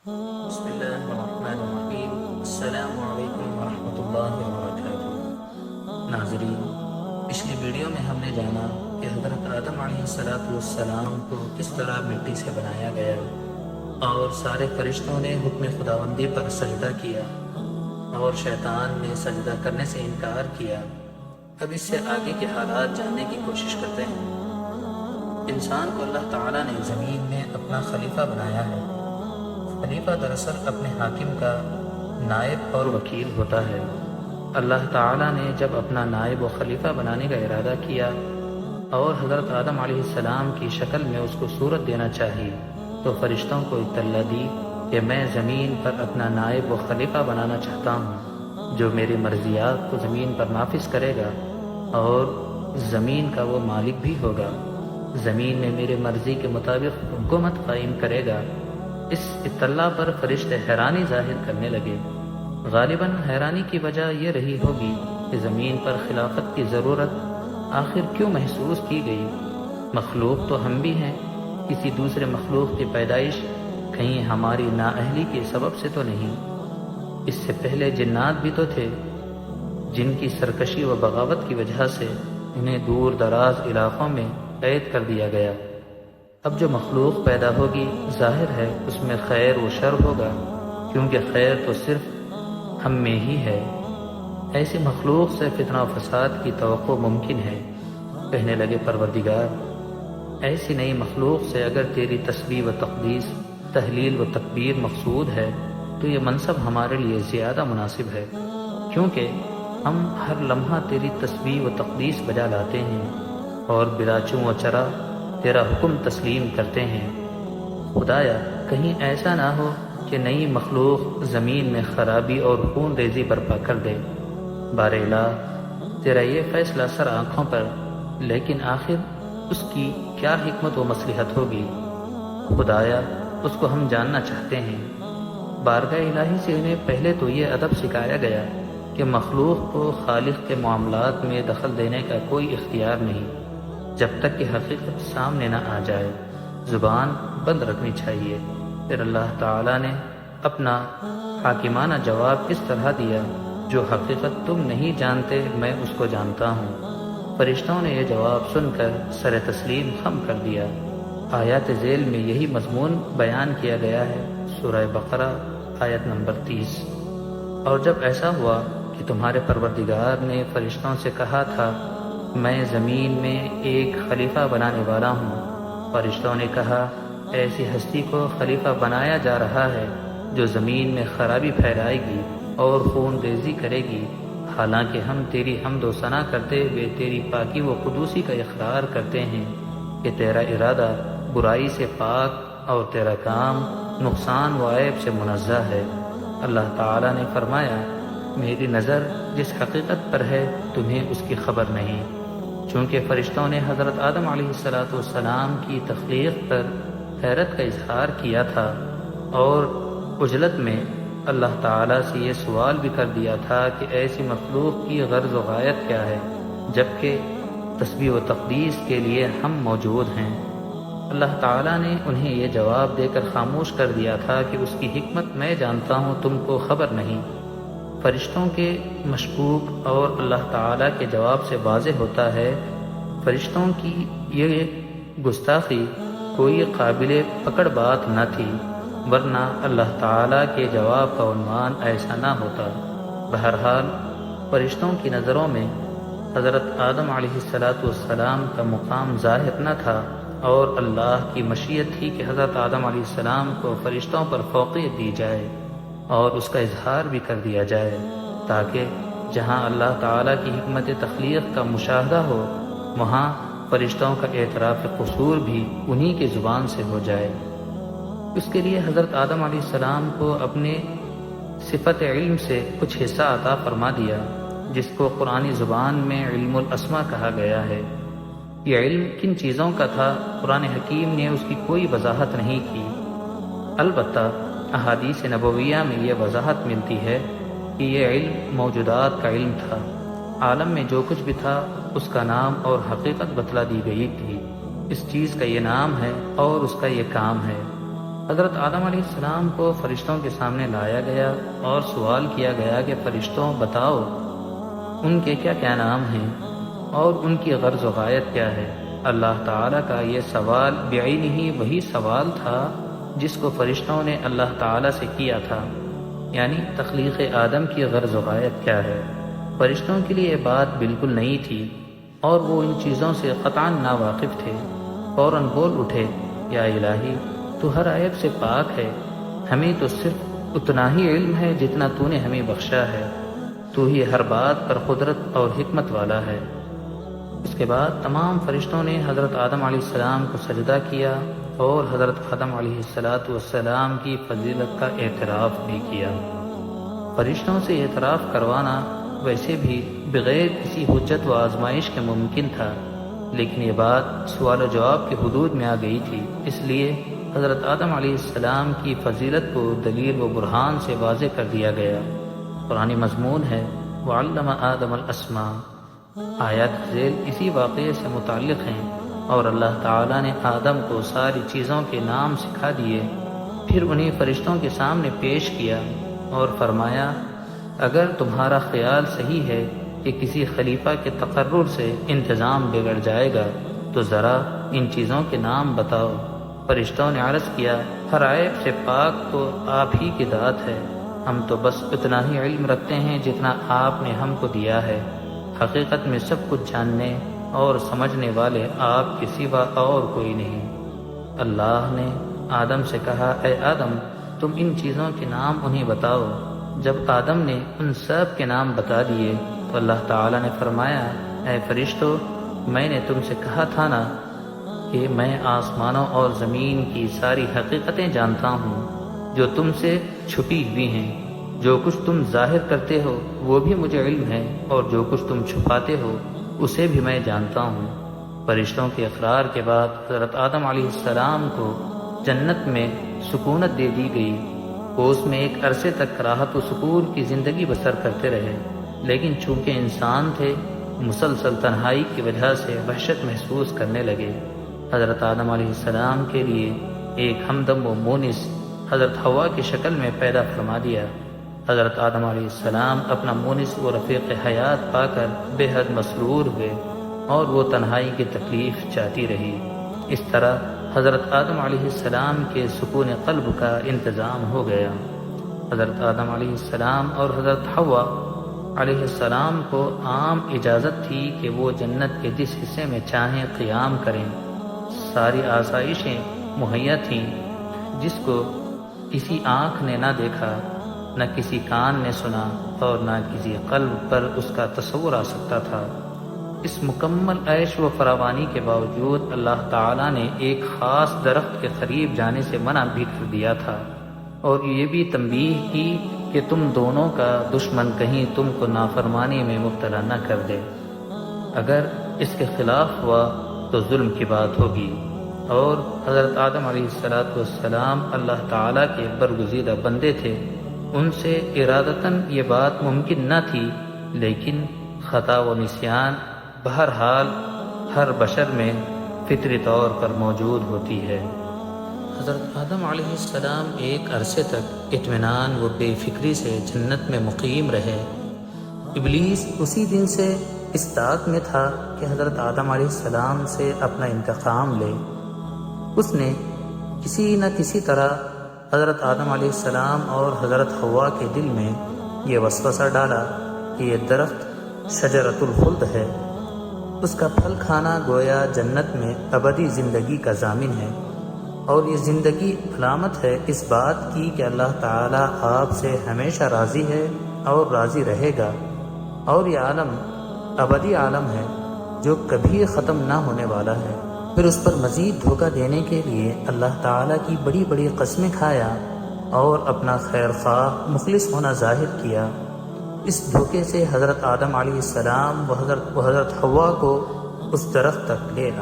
بسم اللہ الرحمن الرحیم۔ السلام علیکم ورحمۃ اللہ وبرکاتہ۔ ناظرین، پچھلی ویڈیو میں ہم نے جانا کہ حضرت آدم علیہ السلام کو کس طرح مٹی سے بنایا گیا اور سارے فرشتوں نے حکم خداوندی پر سجدہ کیا اور شیطان نے سجدہ کرنے سے انکار کیا۔ اب اس سے آگے کے حالات جاننے کی کوشش کرتے ہیں۔ انسان کو اللہ تعالیٰ نے زمین میں اپنا خلیفہ بنایا ہے۔ خلیفہ دراصل اپنے حاکم کا نائب اور وکیل ہوتا ہے۔ اللہ تعالیٰ نے جب اپنا نائب و خلیفہ بنانے کا ارادہ کیا اور حضرت آدم علیہ السلام کی شکل میں اس کو صورت دینا چاہی تو فرشتوں کو اطلاع دی کہ میں زمین پر اپنا نائب و خلیفہ بنانا چاہتا ہوں جو میری مرضیات کو زمین پر نافذ کرے گا اور زمین کا وہ مالک بھی ہوگا، زمین میں میرے مرضی کے مطابق حکومت قائم کرے گا۔ اس اطلاع پر فرشتے حیرانی ظاہر کرنے لگے۔ غالباً حیرانی کی وجہ یہ رہی ہوگی کہ زمین پر خلافت کی ضرورت آخر کیوں محسوس کی گئی؟ مخلوق تو ہم بھی ہیں، کسی دوسرے مخلوق کی پیدائش کہیں ہماری نااہلی کے سبب سے تو نہیں؟ اس سے پہلے جنات بھی تو تھے جن کی سرکشی و بغاوت کی وجہ سے انہیں دور دراز علاقوں میں قید کر دیا گیا۔ اب جو مخلوق پیدا ہوگی ظاہر ہے اس میں خیر و شر ہوگا، کیونکہ خیر تو صرف ہم میں ہی ہے۔ ایسی مخلوق سے فتنہ و فساد کی توقع ممکن ہے۔ کہنے لگے پروردگار، ایسی نئی مخلوق سے اگر تیری تسبیح و تقدیس، تحلیل و تکبیر مقصود ہے تو یہ منصب ہمارے لیے زیادہ مناسب ہے، کیونکہ ہم ہر لمحہ تیری تسبیح و تقدیس بجا لاتے ہیں اور بلا چوں و چرا تیرا حکم تسلیم کرتے ہیں۔ خدایا، کہیں ایسا نہ ہو کہ نئی مخلوق زمین میں خرابی اور خون ریزی برپا کر دے۔ بار الہ، تیرا یہ فیصلہ سر آنکھوں پر، لیکن آخر اس کی کیا حکمت و مصلحت ہوگی؟ خدایا، اس کو ہم جاننا چاہتے ہیں۔ بارگاہ الہی سے انہیں پہلے تو یہ ادب سکھایا گیا کہ مخلوق کو خالق کے معاملات میں دخل دینے کا کوئی اختیار نہیں جب تک کہ حقیقت سامنے نہ آ جائے، زبان بند رکھنی چاہیے۔ پھر اللہ تعالیٰ نے اپنا حاکمانہ جواب اس طرح دیا، جو حقیقت تم نہیں جانتے میں اس کو جانتا ہوں۔ فرشتوں نے یہ جواب سن کر سر تسلیم خم کر دیا۔ آیات ذیل میں یہی مضمون بیان کیا گیا ہے، سورہ بقرہ آیت نمبر 30۔ اور جب ایسا ہوا کہ تمہارے پروردگار نے فرشتوں سے کہا تھا میں زمین میں ایک خلیفہ بنانے والا ہوں، فرشتوں نے کہا ایسی ہستی کو خلیفہ بنایا جا رہا ہے جو زمین میں خرابی پھیلائے گی اور خون ریزی کرے گی، حالانکہ ہم تیری حمد و ثنا کرتے ہوئے تیری پاکی و قدوسی کا اقرار کرتے ہیں کہ تیرا ارادہ برائی سے پاک اور تیرا کام نقصان و عیب سے منزہ ہے۔ اللہ تعالیٰ نے فرمایا میری نظر جس حقیقت پر ہے تمہیں اس کی خبر نہیں۔ چونکہ فرشتوں نے حضرت آدم علیہ السلام کی تخلیق پر حیرت کا اظہار کیا تھا اور عجلت میں اللہ تعالیٰ سے یہ سوال بھی کر دیا تھا کہ ایسی مخلوق کی غرض و غایت کیا ہے، جبکہ تسبیح و تقدیس کے لیے ہم موجود ہیں۔ اللہ تعالیٰ نے انہیں یہ جواب دے کر خاموش کر دیا تھا کہ اس کی حکمت میں جانتا ہوں، تم کو خبر نہیں۔ فرشتوں کے مشکوک اور اللہ تعالیٰ کے جواب سے واضح ہوتا ہے فرشتوں کی یہ گستاخی کوئی قابل پکڑ بات نہ تھی، ورنہ اللہ تعالیٰ کے جواب کا عنوان ایسا نہ ہوتا۔ بہرحال فرشتوں کی نظروں میں حضرت آدم علیہ السلام کا مقام ظاہر نہ تھا اور اللہ کی مشیت تھی کہ حضرت آدم علیہ السلام کو فرشتوں پر فوقیت دی جائے اور اس کا اظہار بھی کر دیا جائے، تاکہ جہاں اللہ تعالیٰ کی حکمت تخلیق کا مشاہدہ ہو وہاں فرشتوں کا اعتراف قصور بھی انہی کی زبان سے ہو جائے۔ اس کے لیے حضرت آدم علیہ السلام کو اپنے صفت علم سے کچھ حصہ عطا فرما دیا، جس کو قرآنی زبان میں علم الاسماء کہا گیا ہے۔ یہ علم کن چیزوں کا تھا قرآن حکیم نے اس کی کوئی وضاحت نہیں کی، البتہ احادیث نبویہ میں یہ وضاحت ملتی ہے کہ یہ علم موجودات کا علم تھا۔ عالم میں جو کچھ بھی تھا اس کا نام اور حقیقت بتلا دی گئی تھی، اس چیز کا یہ نام ہے اور اس کا یہ کام ہے۔ حضرت آدم علیہ السلام کو فرشتوں کے سامنے لایا گیا اور سوال کیا گیا کہ فرشتوں بتاؤ ان کے کیا کیا نام ہیں اور ان کی غرض و غایت کیا ہے۔ اللہ تعالیٰ کا یہ سوال بعینہ وہی سوال تھا جس کو فرشتوں نے اللہ تعالیٰ سے کیا تھا، یعنی تخلیق آدم کی غرض و غایت کیا ہے۔ فرشتوں کے لیے یہ بات بالکل نئی تھی اور وہ ان چیزوں سے قطعاً ناواقف تھے۔ فوراً بول اٹھے، یا الہی تو ہر عیب سے پاک ہے، ہمیں تو صرف اتنا ہی علم ہے جتنا تو نے ہمیں بخشا ہے، تو ہی ہر بات پر قدرت اور حکمت والا ہے۔ اس کے بعد تمام فرشتوں نے حضرت آدم علیہ السلام کو سجدہ کیا اور حضرت آدم علیہ السلام کی فضیلت کا اعتراف بھی کیا۔ فرشتوں سے اعتراف کروانا ویسے بھی بغیر کسی حجت و آزمائش کے ممکن تھا، لیکن یہ بات سوال و جواب کے حدود میں آ گئی تھی، اس لیے حضرت آدم علیہ السلام کی فضیلت کو دلیل و برہان سے واضح کر دیا گیا۔ قرآنی مضمون ہے وَعَلَّمَ آدَمَ الْأَسْمَاءَ۔ آیات ذیل اسی واقعے سے متعلق ہیں اور اللہ تعالیٰ نے آدم کو ساری چیزوں کے نام سکھا دیے، پھر انہیں فرشتوں کے سامنے پیش کیا اور فرمایا اگر تمہارا خیال صحیح ہے کہ کسی خلیفہ کے تقرر سے انتظام بگڑ جائے گا تو ذرا ان چیزوں کے نام بتاؤ۔ فرشتوں نے عرض کیا ہر عیب سے پاک تو آپ ہی کی ذات ہے، ہم تو بس اتنا ہی علم رکھتے ہیں جتنا آپ نے ہم کو دیا ہے، حقیقت میں سب کچھ جاننے اور سمجھنے والے آپ کے سوا اور کوئی نہیں۔ اللہ نے آدم سے کہا اے آدم تم ان چیزوں کے نام انہیں بتاؤ۔ جب آدم نے ان سب کے نام بتا دیے تو اللہ تعالیٰ نے فرمایا اے فرشتو میں نے تم سے کہا تھا نا کہ میں آسمانوں اور زمین کی ساری حقیقتیں جانتا ہوں جو تم سے چھپی ہوئی ہیں، جو کچھ تم ظاہر کرتے ہو وہ بھی مجھے علم ہے اور جو کچھ تم چھپاتے ہو اسے بھی میں جانتا ہوں۔ فرشتوں کے اقرار کے بعد حضرت آدم علیہ السلام کو جنت میں سکونت دے دی گئی، وہ اس میں ایک عرصے تک راحت و سکون کی زندگی بسر کرتے رہے، لیکن چونکہ انسان تھے مسلسل تنہائی کی وجہ سے وحشت محسوس کرنے لگے۔ حضرت آدم علیہ السلام کے لیے ایک ہمدم و مونس حضرت حوا کی شکل میں پیدا فرما دیا۔ حضرت آدم علیہ السلام اپنا مونس و رفیق حیات پا کر بے حد مسرور ہوئے اور وہ تنہائی کی تکلیف چاہتی رہی۔ اس طرح حضرت آدم علیہ السلام کے سکون قلب کا انتظام ہو گیا۔ حضرت آدم علیہ السلام اور حضرت حوا علیہ السلام کو عام اجازت تھی کہ وہ جنت کے جس حصے میں چاہیں قیام کریں، ساری آسائشیں مہیا تھیں جس کو کسی آنکھ نے نہ دیکھا، نہ کسی کان نے سنا اور نہ کسی قلب پر اس کا تصور آ سکتا تھا۔ اس مکمل عیش و فراوانی کے باوجود اللہ تعالیٰ نے ایک خاص درخت کے قریب جانے سے منع بھی کر دیا تھا اور یہ بھی تنبیہ کی کہ تم دونوں کا دشمن کہیں تم کو نافرمانی میں مبتلا نہ کر دے، اگر اس کے خلاف ہوا تو ظلم کی بات ہوگی۔ اور حضرت آدم علیہ السلام اللہ تعالیٰ کے برگزیدہ بندے تھے، ان سے ارادتاً یہ بات ممکن نہ تھی، لیکن خطا و نسیان بہرحال ہر بشر میں فطری طور پر موجود ہوتی ہے۔ حضرت آدم علیہ السلام ایک عرصے تک اطمینان و بے فکری سے جنت میں مقیم رہے۔ ابلیس اسی دن سے اس طاق میں تھا کہ حضرت آدم علیہ السلام سے اپنا انتقام لے۔ اس نے کسی نہ کسی طرح حضرت آدم علیہ السلام اور حضرت حوا کے دل میں یہ وسوسہ ڈالا کہ یہ درخت شجرۃ الخلد ہے، اس کا پھل کھانا گویا جنت میں ابدی زندگی کا ضامن ہے، اور یہ زندگی علامت ہے اس بات کی کہ اللہ تعالیٰ آپ سے ہمیشہ راضی ہے اور راضی رہے گا، اور یہ عالم ابدی عالم ہے جو کبھی ختم نہ ہونے والا ہے۔ پھر اس پر مزید دھوکہ دینے کے لیے اللہ تعالیٰ کی بڑی بڑی قسمیں کھایا اور اپنا خیر خواہ مخلص ہونا ظاہر کیا۔ اس دھوکے سے حضرت آدم علیہ السلام و حضرت حوا کو اس درخت تک لے آیا۔